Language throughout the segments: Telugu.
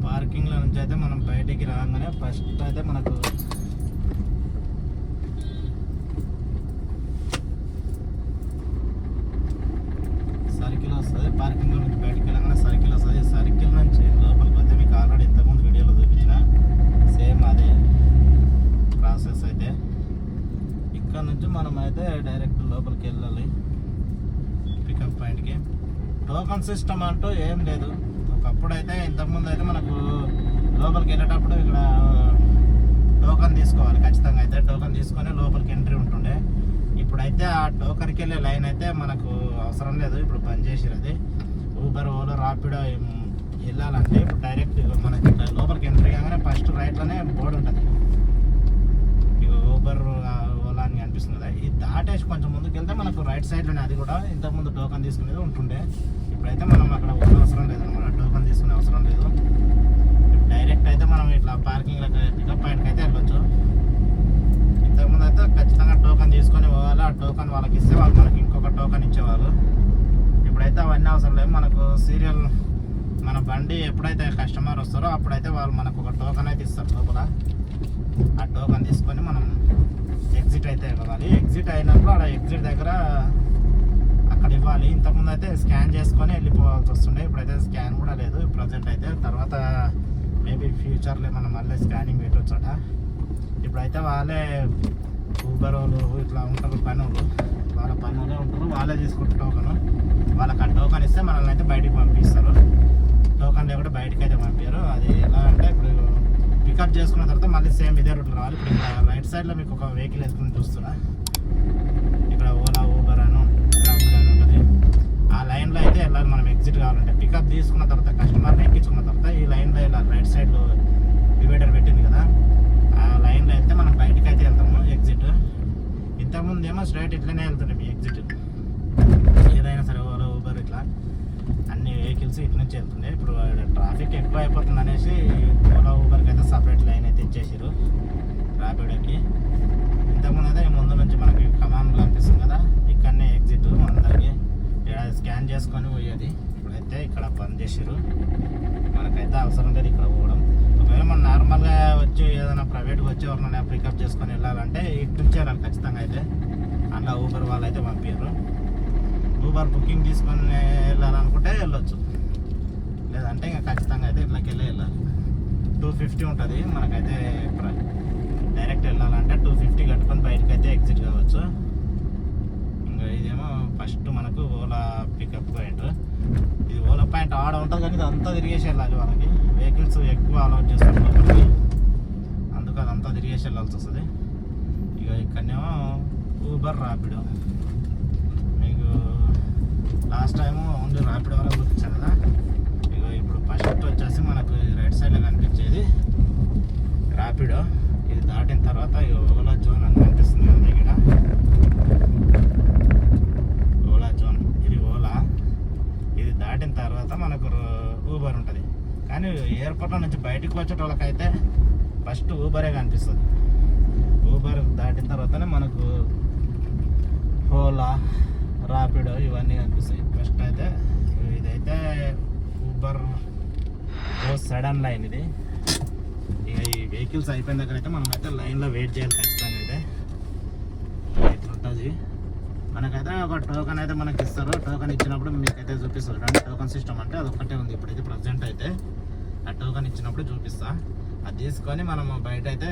పార్కింగ్లో నుంచి అయితే మనం బయటికి రాగానే ఫస్ట్ అయితే మనకు సర్కిల్ వస్తుంది. పార్కింగ్లో నుంచి బయటికి వెళ్ళగానే సర్కిల్ వస్తుంది. సర్కిల్ నుంచి లోపలికి వస్తే మీకు ఆల్రెడీ ఇంతకుముందు వీడియోలో చూపించిన సేమ్ అదే ప్రాసెస్. అయితే ఇక్కడ నుంచి మనం అయితే డైరెక్ట్ లోపలికి వెళ్ళాలి పికప్ పాయింట్కి. టోకన్ సిస్టమ్ అంటూ ఏం లేదు. ఒకప్పుడు అయితే ఇంతకుముందు అయితే మనకు లోపలికి వెళ్ళేటప్పుడు ఇక్కడ టోకన్ తీసుకోవాలి ఖచ్చితంగా. అయితే టోకన్ తీసుకొని లోపలికి ఎంట్రీ ఉంటుండే. ఇప్పుడైతే ఆ టోకన్కి వెళ్ళే లైన్ అయితే మనకు అవసరం లేదు, ఇప్పుడు బంద్ చేసిరు. అది ఊబర్, ఓలా, రాపిడో వెళ్ళాలంటే ఇప్పుడు డైరెక్ట్ మనకి లోపలికి ఎంట్రీ కాగానే ఫస్ట్ రైట్లోనే బోర్డు ఉంటుంది, ఇక ఊబర్, ఓలా అని కనిపిస్తుంది కదా. ఇది దాటేసి కొంచెం ముందుకు వెళ్తే మనకు రైట్ సైడ్లోనే అది కూడా ఇంతకుముందు టోకన్ తీసుకునేది ఉంటుండే. ఇప్పుడైతే మనం అక్కడ ఉన్న అవసరం లేదు అనమాట, టోకన్ తీసుకునే అవసరం లేదు. డైరెక్ట్ అయితే మనం ఇట్లా పార్కింగ్ పికప్ పాయింట్కి అయితే వెళ్ళొచ్చు. ఇంతకుముందు అయితే ఖచ్చితంగా టోకన్ తీసుకొని పోవాలి. ఆ టోకన్ వాళ్ళకి ఇస్తే వాళ్ళు మనకి ఇంకొక టోకన్ ఇచ్చేవాళ్ళు. ఇప్పుడైతే అవన్నీ అవసరం లేదు. మనకు సీరియల్ మన బండి ఎప్పుడైతే కస్టమర్ వస్తారో అప్పుడైతే వాళ్ళు మనకు ఒక టోకన్ అయితే ఇస్తారు లోపల. ఆ టోకన్ తీసుకొని మనం ఎగ్జిట్ అయితే ఇవ్వాలి. ఎగ్జిట్ అయినప్పుడు అక్కడ ఎగ్జిట్ దగ్గర అక్కడ ఇవ్వాలి. ఇంతకుముందు అయితే స్కాన్ చేసుకొని వెళ్ళిపోవాల్సి వస్తుండే. ఇప్పుడైతే స్కాన్ కూడా లేదు ప్రజెంట్ అయితే. తర్వాత మేబీ ఫ్యూచర్లో మనం మళ్ళీ స్కానింగ్ పెట్టవచ్చట. ఇప్పుడైతే వాళ్ళే ఊబర్ వాళ్ళు ఇట్లా ఉంటారు పనులు, వాళ్ళ పనులే ఉంటారు, వాళ్ళే తీసుకుంటారు టోకను. వాళ్ళకి ఆ టోకన్ ఇస్తే మనల్ని అయితే బయటికి పంపిస్తారు. టోకన్ లేకుండా బయటకి అయితే పంపారు. అది ఎలా అంటే ఇప్పుడు పికప్ చేసుకున్న తర్వాత మళ్ళీ సేమ్ ఇదే రూట్లో రావాలి. ఇప్పుడు ఇక్కడ రైట్ సైడ్లో మీకు ఒక వెహికల్ వేసుకుని చూస్తున్నా. ఇక్కడ ఓలా, ఊబర్ అని ఉంటుంది. ఆ లైన్లో అయితే వెళ్ళాలి మనం. ఎగ్జిట్ కావాలంటే పికప్ తీసుకున్న తర్వాత కస్టమర్ని ఎక్కించుకున్న తర్వాత ఈ లైన్లో వెళ్ళాలి. రైట్ సైడ్లో డివైడర్ పెట్టింది కదా, ఆ లైన్లో వెళ్తే మనం బయటకు అయితే వెళ్తాము ఎగ్జిట్. ఇంతకుముందు ఏమో స్ట్రైట్ ఇట్లనే వెళ్తుండే మీ ఎగ్జిట్. ఏదైనా సరే ఓలా, ఊబర్ ఇట్లా అన్ని వెహికల్స్ ఇటు నుంచి వెళ్తుండే. ఇప్పుడు ట్రాఫిక్ ఎక్కువ అయిపోతుంది అనేసి ఓలా, ఊబర్కి అయితే సపరేట్ లైన్ అయితే ఇచ్చేసారు. రాపిడోకి ఇంతకుముందు అయితే ముందు నుంచి మనకి కమాండ్ కనిపిస్తుంది కదా, ఇక్కడనే ఎగ్జిట్ అందరికి స్కాన్ చేసుకొని పోయేది. ఇప్పుడైతే ఇక్కడ బంద్ చేసారు. మనకైతే అవసరం లేదు ఇక్కడ పోవడం. ఒకవేళ మనం నార్మల్గా వచ్చి ఏదైనా ప్రైవేట్గా వచ్చి ఎవరినైనా పికప్ చేసుకొని వెళ్ళాలంటే ఇటు నుంచి వెళ్ళాలి ఖచ్చితంగా. అయితే అందులో ఊబర్ వాళ్ళు అయితే పంపారు. ఊబర్ బుకింగ్ తీసుకొని వెళ్ళాలనుకుంటే వెళ్ళొచ్చు, లేదంటే ఇంకా ఖచ్చితంగా అయితే ఇట్లకి వెళ్ళాలి. 250 ఉంటుంది మనకైతే. డైరెక్ట్ వెళ్ళాలంటే 250 కట్టుకొని బయటకు అయితే ఎగ్జిట్ కావచ్చు. ఇంకా ఇదేమో ఫస్ట్ మనకు ఓలా పికప్ పాయింట్. ఇది ఓలా పాయింట్ ఆడ ఉంటుంది కానీ ఇదంతా తిరిగేసి వెళ్ళాలి. వాళ్ళకి వెహికల్స్ ఎక్కువ అలౌట్ చేస్తారు లోపలికి, అందుకు అదంతా తిరిగేసి వెళ్ళాల్సి వస్తుంది. ఇక ఇక్కడనేమో ఊబర్, రాపిడో. మీకు లాస్ట్ టైము ఓన్లీ రాపిడో వల్ల చూపించాను కదా. ఇక ఇప్పుడు ఫస్ట్ వచ్చేసి మనకు రైట్ సైడ్లో కనిపించేది రాపిడో. ఇది దాటిన తర్వాత ఓలా జోన్ అని కనిపిస్తుంది కదా ఇక్కడ, ఓలా జోన్. ఇది ఓలా. ఇది దాటిన తర్వాత మనకు ఊబర్ ఉంటుంది. కానీ ఎయిర్పోర్ట్లో నుంచి బయటకు వచ్చే వాళ్ళకైతే ఫస్ట్ ఊబరే కనిపిస్తుంది. ఊబర్ దాటిన తర్వాతనే మనకు ఓలా, రాపిడో ఇవన్నీ కనిపిస్తాయి. ఫస్ట్ అయితే ఇదైతే ఊబర్ సడన్ లైన్ ఇది. ఇక ఈ వెహికల్స్ అయిపోయిన దగ్గర అయితే మనం అయితే లైన్లో వెయిట్ చేయాలి ఖచ్చితంగా. అయితే ఇట్లా ఉంటుంది. మనకైతే ఒక టోకన్ అయితే మనకి ఇస్తారు. టోకన్ ఇచ్చినప్పుడు మీకైతే చూపిస్తారు. అంటే టోకన్ సిస్టమ్ అంటే అదొక్కటే ఉంది ఇప్పుడైతే ప్రజెంట్ అయితే. ఆ టోకన్ ఇచ్చినప్పుడు చూపిస్తా. అది తీసుకొని మనం బయట అయితే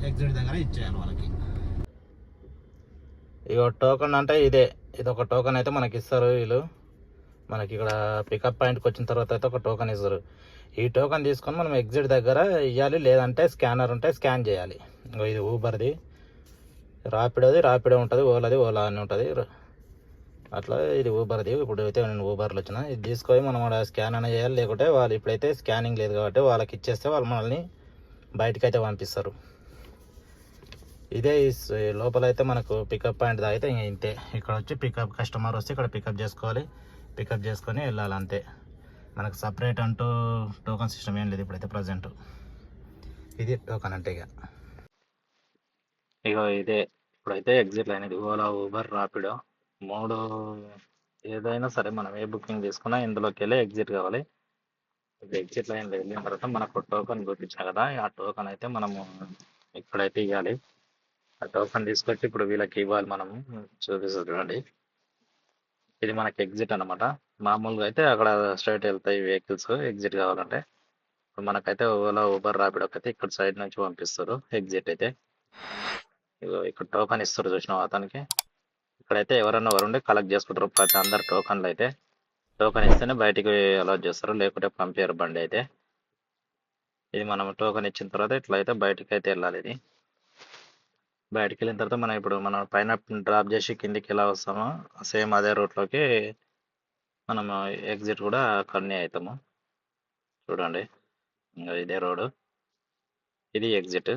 ఎగ్జిట్ దగ్గర ఇచ్చేయాలి వాళ్ళకి. ఇక టోకన్ అంటే ఇదే, ఇది ఒక టోకన్ అయితే మనకి ఇస్తారు వీళ్ళు. మనకి ఇక్కడ పికప్ పాయింట్కి వచ్చిన తర్వాత అయితే ఒక టోకన్ ఇస్తారు. ఈ టోకన్ తీసుకొని మనం ఎగ్జిట్ దగ్గర ఇవ్వాలి, లేదంటే స్కానర్ ఉంటే స్కాన్ చేయాలి. ఇది ఊబర్ది, రాపిడో ఉంటుంది, ఓలాది ఓలా అని ఉంటుంది అట్లా. ఇది ఊబర్ది. ఇప్పుడు అయితే నేను ఊబర్లో వచ్చిన. ఇది తీసుకొని మనం అక్కడ స్కాన్ అయినా చేయాలి, లేకుంటే వాళ్ళు ఇప్పుడైతే స్కానింగ్ లేదు కాబట్టి వాళ్ళకి ఇచ్చేస్తే వాళ్ళు మనల్ని బయటకు అయితే పంపిస్తారు. ఇదే లోపల అయితే మనకు పికప్ పాయింట్ అయితే ఇంతే. ఇక్కడ వచ్చి పికప్ కస్టమర్ వస్తే ఇక్కడ పికప్ చేసుకోవాలి, పికప్ చేసుకొని వెళ్ళాలి అంతే. మనకు సపరేట్ అంటూ టోకన్ సిస్టమ్ ఏం లేదు ఇప్పుడైతే ప్రజెంట్. ఇది టోకన్ అంటే ఇక ఇదే ఇప్పుడైతే ఎగ్జిట్ లైన్ ఇది ఓలా, ఊబర్, రాపిడో. మోడు ఏదైనా సరే మనం ఏ బుకింగ్ తీసుకున్నా ఇందులోకి వెళ్ళి ఎగ్జిట్ కావాలి. ఇప్పుడు ఎగ్జిట్ లైన్లో వెళ్ళిన తర్వాత మనకు టోకెన్ చూపించాం కదా, ఆ టోకెన్ అయితే మనము ఇక్కడైతే ఇవ్వాలి. ఆ టోకెన్ తీసుకొచ్చి ఇప్పుడు వీళ్ళకి ఇవ్వాలి మనము. చూపిస్తుంది చూడండి, ఇది మనకి ఎగ్జిట్ అనమాట. మామూలుగా అయితే అక్కడ స్ట్రైట్ వెళ్తాయి వెహికల్స్ ఎగ్జిట్ కావాలంటే. ఇప్పుడు మనకైతే ఓలా ఊబర్ ర్యాపిడోకి అయితే ఇక్కడ సైడ్ నుంచి పంపిస్తారు ఎగ్జిట్ అయితే. ఇగో ఇక్కడ టోకెన్ ఇస్తారు చూసినాం అతనికి. ఇక్కడైతే ఎవరన్నా ఎవరుండి కలెక్ట్ చేసుకుంటారు ప్రతి అందరు టోకన్లు అయితే. టోకెన్ ఇస్తేనే బయటికి అలౌట్ చేస్తారు, లేకుంటే పంపించారు బండి అయితే. ఇది మనం టోకెన్ ఇచ్చిన తర్వాత ఇట్లా అయితే బయటికి అయితే వెళ్ళాలి. ఇది బయటికి వెళ్ళిన తర్వాత మనం ఇప్పుడు మనం పైన డ్రాప్ చేసి కిందికి ఎలా వస్తామో సేమ్ అదే రూట్లోకి మనము ఎగ్జిట్ కూడా కన్యూ అవుతాము. చూడండి, ఇంకా ఇదే రోడ్, ఇది ఎగ్జిట్.